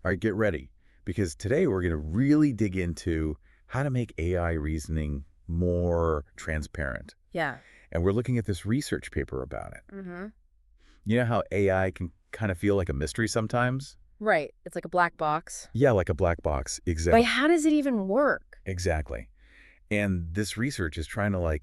All right, get ready, because today we're going to really dig into how to make AI reasoning more transparent. Yeah. And we're looking at this research paper about it. Mm-hmm. You know how AI can kind of feel like a mystery sometimes? Right. It's like a black box. Yeah, like a black box. But how does it even work? Exactly. And this research is trying to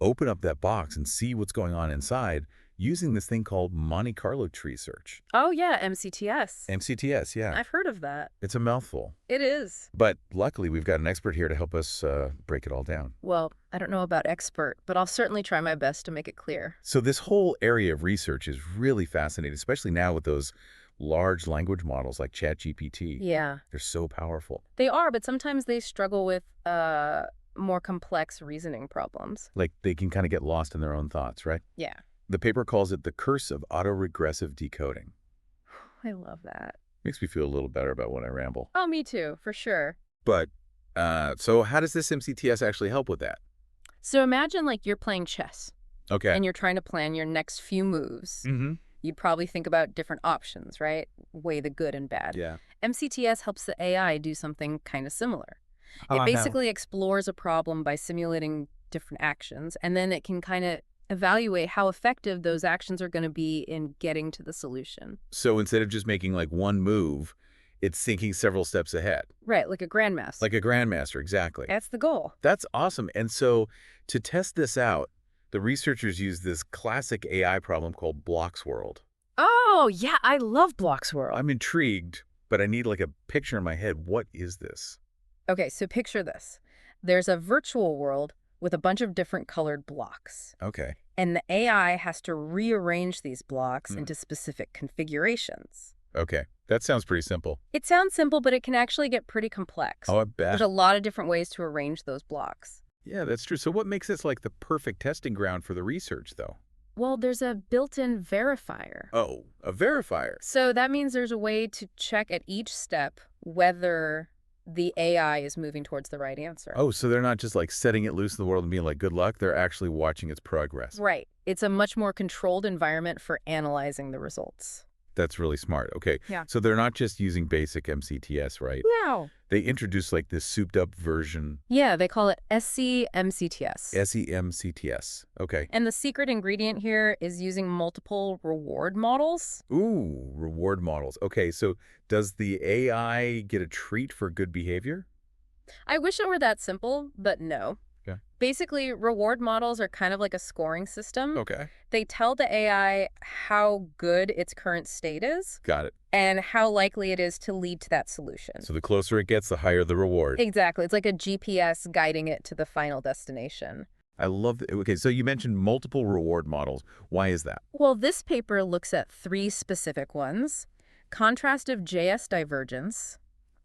open up that box and see what's going on inside using this thing called Monte Carlo tree search. Oh, yeah, MCTS. MCTS, yeah. I've heard of that. It's a mouthful. It is. But luckily, we've got an expert here to help us break it all down. Well, I don't know about expert, but I'll certainly try my best to make it clear. So this whole area of research is really fascinating, especially now with those large language models like ChatGPT. Yeah. They're so powerful. They are, but sometimes they struggle with more complex reasoning problems. Like they can kind of get lost in their own thoughts, right? Yeah. The paper calls it the curse of autoregressive decoding. I love that. Makes me feel a little better about when I ramble. Oh, me too, for sure. But, so how does this MCTS actually help with that? So imagine like you're playing chess Okay. and you're trying to plan your next few moves. Mm-hmm. You'd probably think about different options, right? Weigh the good and bad. Yeah. MCTS helps the AI do something kind of similar. How It about now? basically explores a problem by simulating different actions, and then it can kind of evaluate how effective those actions are going to be in getting to the solution. So instead of just making one move, it's thinking several steps ahead. Right, like a grandmaster. Like a grandmaster, exactly. That's the goal. That's awesome. And so to test this out, the researchers used this classic AI problem called Block's World. Oh, yeah, I love Block's World. I'm intrigued, but I need a picture in my head. What is this? Okay, so picture this. There's a virtual world with a bunch of different colored blocks. Okay. And the AI has to rearrange these blocks Hmm. into specific configurations. Okay. That sounds pretty simple. It sounds simple, but it can actually get pretty complex. Oh, I bet. There's a lot of different ways to arrange those blocks. Yeah, that's true. So what makes this the perfect testing ground for the research, though? Well, there's a built-in verifier. Oh, a verifier. So that means there's a way to check at each step whether the AI is moving towards the right answer. Oh, so they're not just setting it loose in the world and being good luck. They're actually watching its progress. Right. It's a much more controlled environment for analyzing the results. That's really smart. Okay. Yeah. So they're not just using basic MCTS, right? No. They introduce this souped up version, Yeah, they call it SCMCTS. SEMCTS. Okay. And the secret ingredient here is using multiple reward models. Ooh, reward models. Okay, so does the AI get a treat for good behavior? I wish it were that simple, but no. Okay. Basically, reward models are kind of like a scoring system. Okay. They tell the AI how good its current state is Got it. and how likely it is to lead to that solution. So the closer it gets, the higher the reward. Exactly. It's like a GPS guiding it to the final destination. I love it. Okay, so you mentioned multiple reward models. Why is that? Well, this paper looks at 3 specific ones: contrastive JS divergence,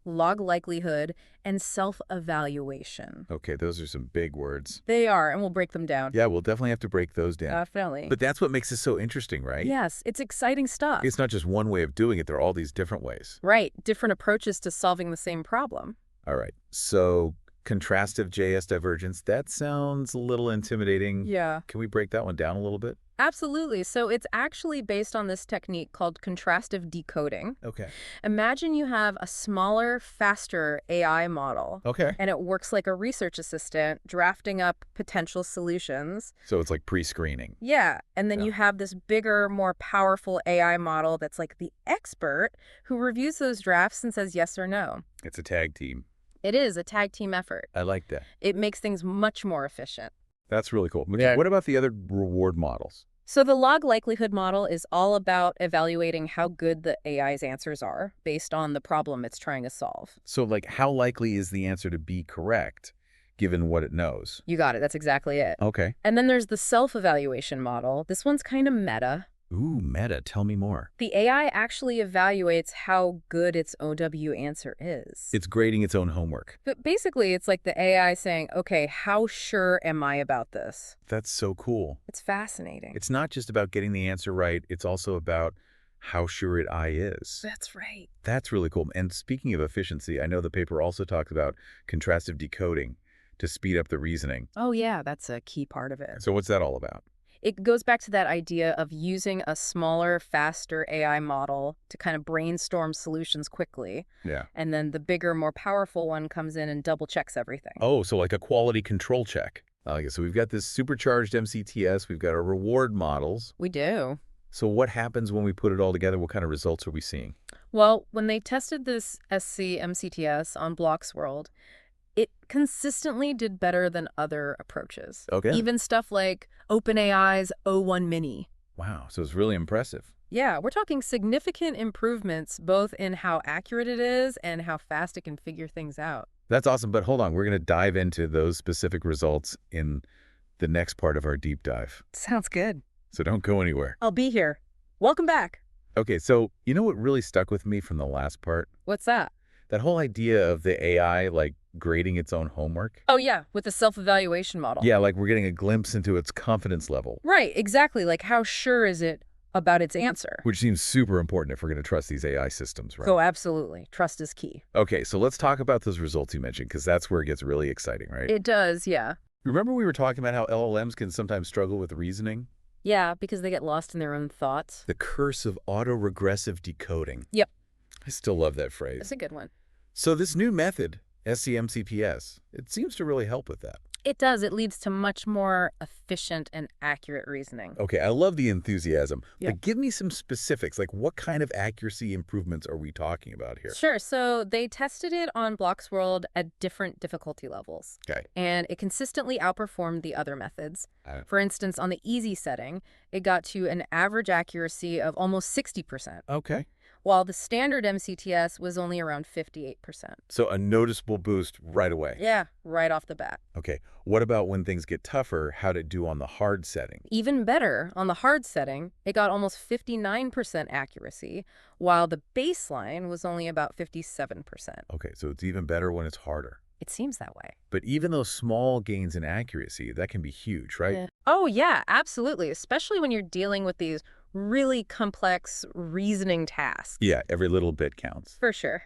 log likelihood, and self-evaluation. Okay, those are some big words. They are, and we'll break them down. Yeah, we'll definitely have to break those down. Definitely. But that's what makes it so interesting, right? Yes, it's exciting stuff. It's not just one way of doing it. There are all these different ways. Right, different approaches to solving the same problem. All right. So contrastive JS divergence, that sounds a little intimidating. Yeah. Can we break that one down a little bit? Absolutely. So it's actually based on this technique called contrastive decoding. Okay. Imagine you have a smaller, faster AI model. Okay. And it works like a research assistant, drafting up potential solutions. So it's like pre-screening. Yeah. And then Yeah. you have this bigger, more powerful AI model that's like the expert who reviews those drafts and says yes or no. It's a tag team. It is a tag team effort. I like that. It makes things much more efficient. That's really cool. Yeah. What about the other reward models? So the log likelihood model is all about evaluating how good the AI's answers are based on the problem it's trying to solve. So how likely is the answer to be correct given what it knows? You got it. That's exactly it. Okay. And then there's the self-evaluation model. This one's kind of meta. Ooh, meta. Tell me more. The AI actually evaluates how good its OW answer is. It's grading its own homework. But basically, it's like the AI saying, okay, how sure am I about this? That's so cool. It's fascinating. It's not just about getting the answer right. It's also about how sure I is. That's right. That's really cool. And speaking of efficiency, I know the paper also talks about contrastive decoding to speed up the reasoning. Oh, yeah, that's a key part of it. So what's that all about? It goes back to that idea of using a smaller, faster AI model to kind of brainstorm solutions quickly. Yeah. And then the bigger, more powerful one comes in and double checks everything. Oh, so like a quality control check. Okay, so we've got this supercharged MCTS. We've got our reward models. We do. So what happens when we put it all together? What kind of results are we seeing? Well, when they tested this SC-MCTS on Bloxworld, it consistently did better than other approaches. Okay. Even stuff like OpenAI's O1 Mini. Wow, so it's really impressive. Yeah, we're talking significant improvements both in how accurate it is and how fast it can figure things out. That's awesome, but hold on. We're going to dive into those specific results in the next part of our deep dive. Sounds good. So don't go anywhere. I'll be here. Welcome back. Okay, so you know what really stuck with me from the last part? What's that? That whole idea of the AI, like, grading its own homework. Oh, yeah, with the self-evaluation model. Yeah, like we're getting a glimpse into its confidence level. Right, exactly. Like, how sure is it about its answer? Which seems super important if we're going to trust these AI systems, right? Oh, absolutely. Trust is key. Okay, so let's talk about those results you mentioned, because that's where it gets really exciting, right? It does, yeah. Remember we were talking about how LLMs can sometimes struggle with reasoning? Yeah, because they get lost in their own thoughts. The curse of autoregressive decoding. Yep. I still love that phrase. That's a good one. So this new method, SCMCPS, it seems to really help with that. It does. It leads to much more efficient and accurate reasoning. Okay, I love the enthusiasm, Yeah. but give me some specifics. Like, what kind of accuracy improvements are we talking about here? Sure. So they tested it on Bloxworld at different difficulty levels. Okay. And it consistently outperformed the other methods. Uh, For instance, on the easy setting, it got to an average accuracy of almost 60%, Okay. while the standard MCTS was only around 58%. So a noticeable boost right away. Yeah, right off the bat. Okay, what about when things get tougher? How'd it do on the hard setting? Even better, on the hard setting, it got almost 59% accuracy, while the baseline was only about 57%. Okay, so it's even better when it's harder. It seems that way. But even those small gains in accuracy, that can be huge, right? Yeah. Oh, yeah, absolutely. Especially when you're dealing with these really complex reasoning tasks. Yeah, every little bit counts. For sure.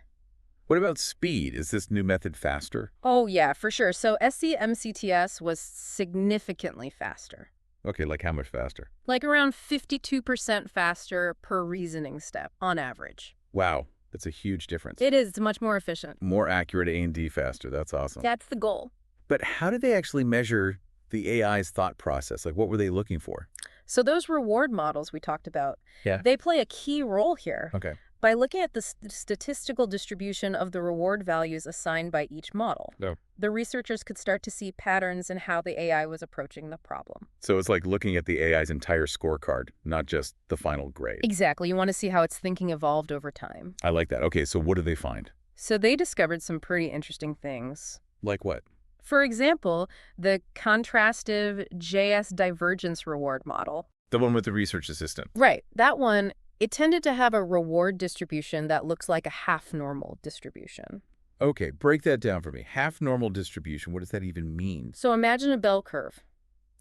What about speed? Is this new method faster? Oh, yeah, for sure. So SC-MCTS was significantly faster. Okay, like how much faster? Like around 52% faster per reasoning step on average. Wow, that's a huge difference. It is much more efficient. More accurate A&D faster. That's awesome. That's the goal. But how did they actually measure the AI's thought process? Like, what were they looking for? So those reward models we talked about, Yeah. they play a key role here. Okay. By looking at the statistical distribution of the reward values assigned by each model, No. the researchers could start to see patterns in how the AI was approaching the problem. So it's like looking at the AI's entire scorecard, not just the final grade. Exactly. You want to see how its thinking evolved over time. I like that. Okay, so what did they find? So they discovered some pretty interesting things. Like what? For example, the Contrastive JS divergence reward model. The one with the research assistant. Right. That one, it tended to have a reward distribution that looks like a half-normal distribution. Okay, break that down for me. Half normal distribution, what does that even mean? So imagine a bell curve,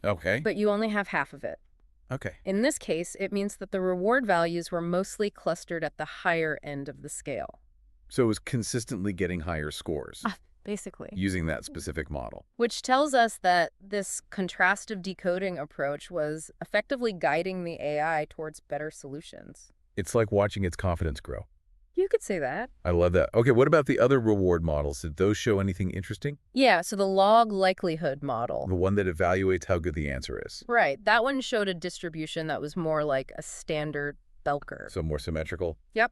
Okay. but you only have half of it. Okay. In this case, it means that the reward values were mostly clustered at the higher end of the scale. So it was consistently getting higher scores Basically. using that specific model. Which tells us that this contrastive decoding approach was effectively guiding the AI towards better solutions. It's like watching its confidence grow. You could say that. I love that. Okay, what about the other reward models? Did those show anything interesting? Yeah, so the log likelihood model. The one that evaluates how good the answer is. Right, that one showed a distribution that was more like a standard bell curve. So more symmetrical? Yep,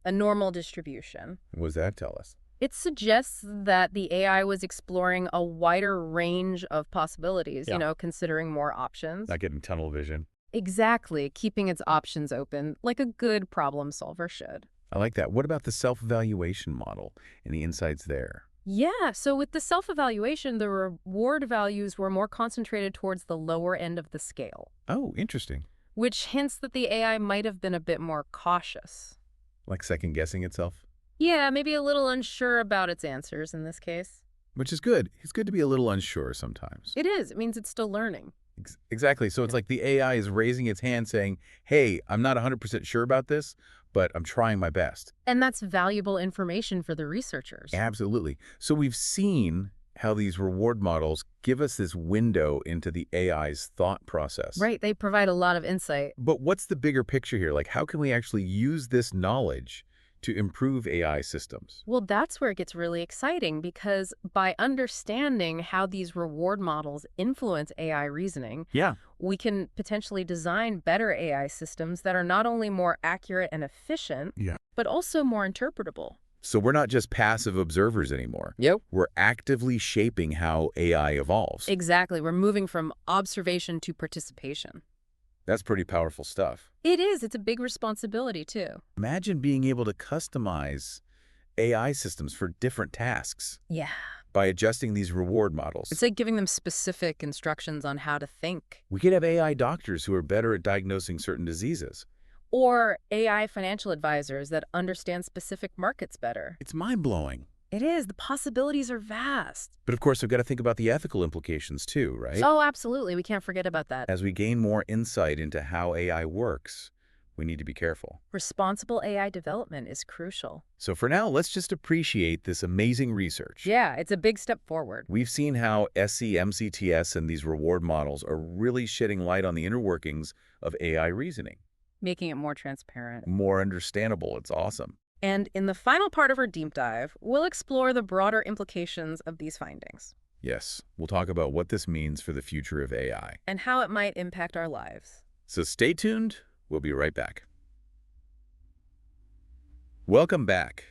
a normal distribution. What does that tell us? It suggests that the AI was exploring a wider range of possibilities, Yeah. Considering more options. Not getting tunnel vision. Exactly, keeping its options open like a good problem solver should. I like that. What about the self-evaluation model and the insights there? Yeah, so with the self-evaluation, the reward values were more concentrated towards the lower end of the scale, Oh, interesting. which hints that the AI might have been a bit more cautious. Like second-guessing itself? Yeah, maybe a little unsure about its answers in this case. Which is good. It's good to be a little unsure sometimes. It is. It means it's still learning. Exactly. So it's like the AI is raising its hand saying, hey, I'm not 100% sure about this, but I'm trying my best. And that's valuable information for the researchers. Absolutely. So we've seen how these reward models give us this window into the AI's thought process. Right, they provide a lot of insight. But what's the bigger picture here? Like, how can we actually use this knowledge to improve AI systems? Well, that's where it gets really exciting because by understanding how these reward models influence AI reasoning, Yeah. we can potentially design better AI systems that are not only more accurate and efficient, Yeah. but also more interpretable. So we're not just passive observers anymore. Yep. We're actively shaping how AI evolves. Exactly. We're moving from observation to participation. That's pretty powerful stuff. It is. It's a big responsibility, too. Imagine being able to customize AI systems for different tasks Yeah. by adjusting these reward models. It's like giving them specific instructions on how to think. We could have AI doctors who are better at diagnosing certain diseases. Or AI financial advisors that understand specific markets better. It's mind-blowing. It is. The possibilities are vast. But of course, we've got to think about the ethical implications too, right? Oh, absolutely. We can't forget about that. As we gain more insight into how AI works, we need to be careful. Responsible AI development is crucial. So for now, let's just appreciate this amazing research. Yeah, it's a big step forward. We've seen how SCMCTS and these reward models are really shedding light on the inner workings of AI reasoning. Making it more transparent. More understandable. It's awesome. And in the final part of our deep dive, we'll explore the broader implications of these findings Yes, we'll talk about what this means for the future of AI. and how it might impact our lives. So stay tuned. We'll be right back. Welcome back.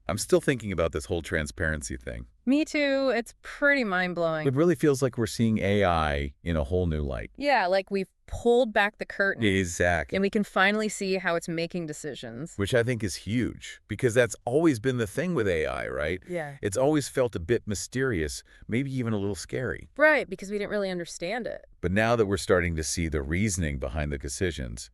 I'm still thinking about this whole transparency thing. Me too. It's pretty mind-blowing. It really feels like we're seeing AI in a whole new light. Yeah, like we've pulled back the curtain Exactly. and we can finally see how it's making decisions. Which I think is huge, because that's always been the thing with AI, right? Yeah. It's always felt a bit mysterious, maybe even a little scary. Right, because we didn't really understand it. But now that we're starting to see the reasoning behind the decisions,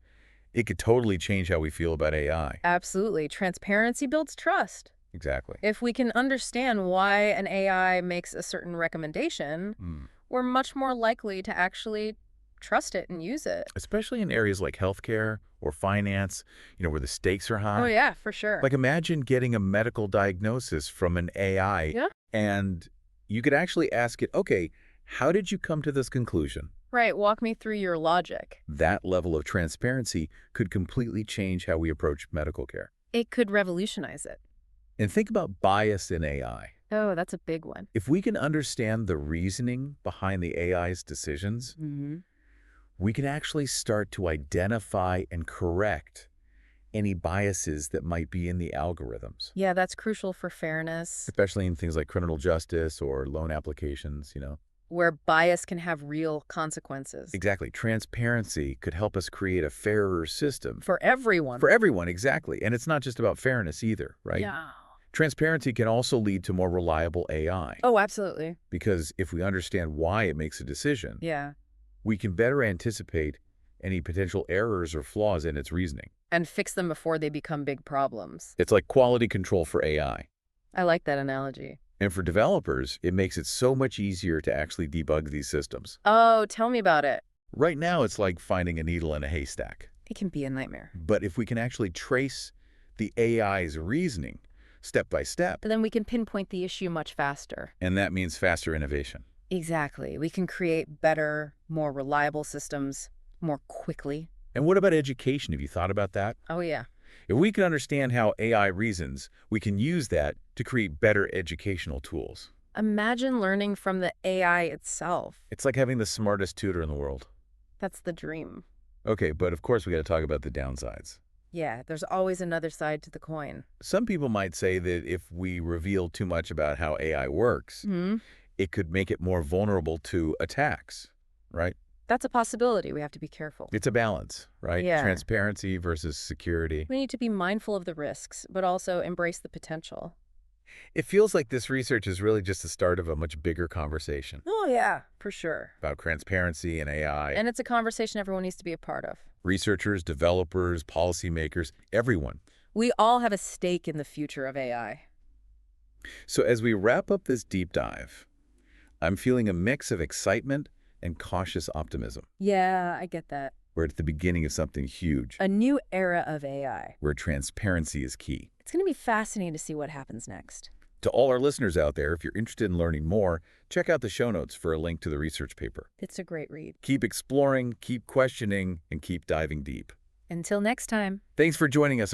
it could totally change how we feel about AI. Absolutely. Transparency builds trust. Exactly. If we can understand why an AI makes a certain recommendation, we're much more likely to actually trust it and use it. Especially in areas like healthcare or finance, where the stakes are high. Oh, yeah, for sure. Like imagine getting a medical diagnosis from an AI Yeah. and you could actually ask it, okay, how did you come to this conclusion? Right, walk me through your logic. That level of transparency could completely change how we approach medical care. It could revolutionize it. And think about bias in AI. Oh, that's a big one. If we can understand the reasoning behind the AI's decisions, we can actually start to identify and correct any biases that might be in the algorithms. Yeah, that's crucial for fairness, Especially in things like criminal justice or loan applications. where bias can have real consequences. Exactly. Transparency could help us create a fairer system. For everyone. For everyone, exactly. And it's not just about fairness either, right? Yeah. Transparency can also lead to more reliable AI. Oh, absolutely. Because if we understand why it makes a decision, Yeah. we can better anticipate any potential errors or flaws in its reasoning. And fix them before they become big problems. It's like quality control for AI. I like that analogy. And for developers, it makes it so much easier to actually debug these systems. Oh, tell me about it. Right now, it's like finding a needle in a haystack. It can be a nightmare. But if we can actually trace the AI's reasoning step by step, But then we can pinpoint the issue much faster. and that means faster innovation. Exactly. We can create better, more reliable systems more quickly. And what about education? Have you thought about that? Oh, yeah. If we can understand how AI reasons, we can use that to create better educational tools. Imagine learning from the AI itself. It's like having the smartest tutor in the world. That's the dream. Okay, but of course we got to talk about the downsides. Yeah, there's always another side to the coin. Some people might say that if we reveal too much about how AI works, it could make it more vulnerable to attacks, right? That's a possibility. We have to be careful. It's a balance, right? Yeah. Transparency versus security. We need to be mindful of the risks, but also embrace the potential. It feels like this research is really just the start of a much bigger conversation Oh, yeah, for sure. about transparency and AI. And it's a conversation everyone needs to be a part of. Researchers, developers, policymakers, everyone. We all have a stake in the future of AI. So as we wrap up this deep dive, I'm feeling a mix of excitement and cautious optimism. Yeah, I get that. We're at the beginning of something huge, A new era of AI. where transparency is key. It's going to be fascinating to see what happens next. To all our listeners out there, if you're interested in learning more, check out the show notes for a link to the research paper. It's a great read. Keep exploring, keep questioning, and keep diving deep. Until next time. Thanks for joining us.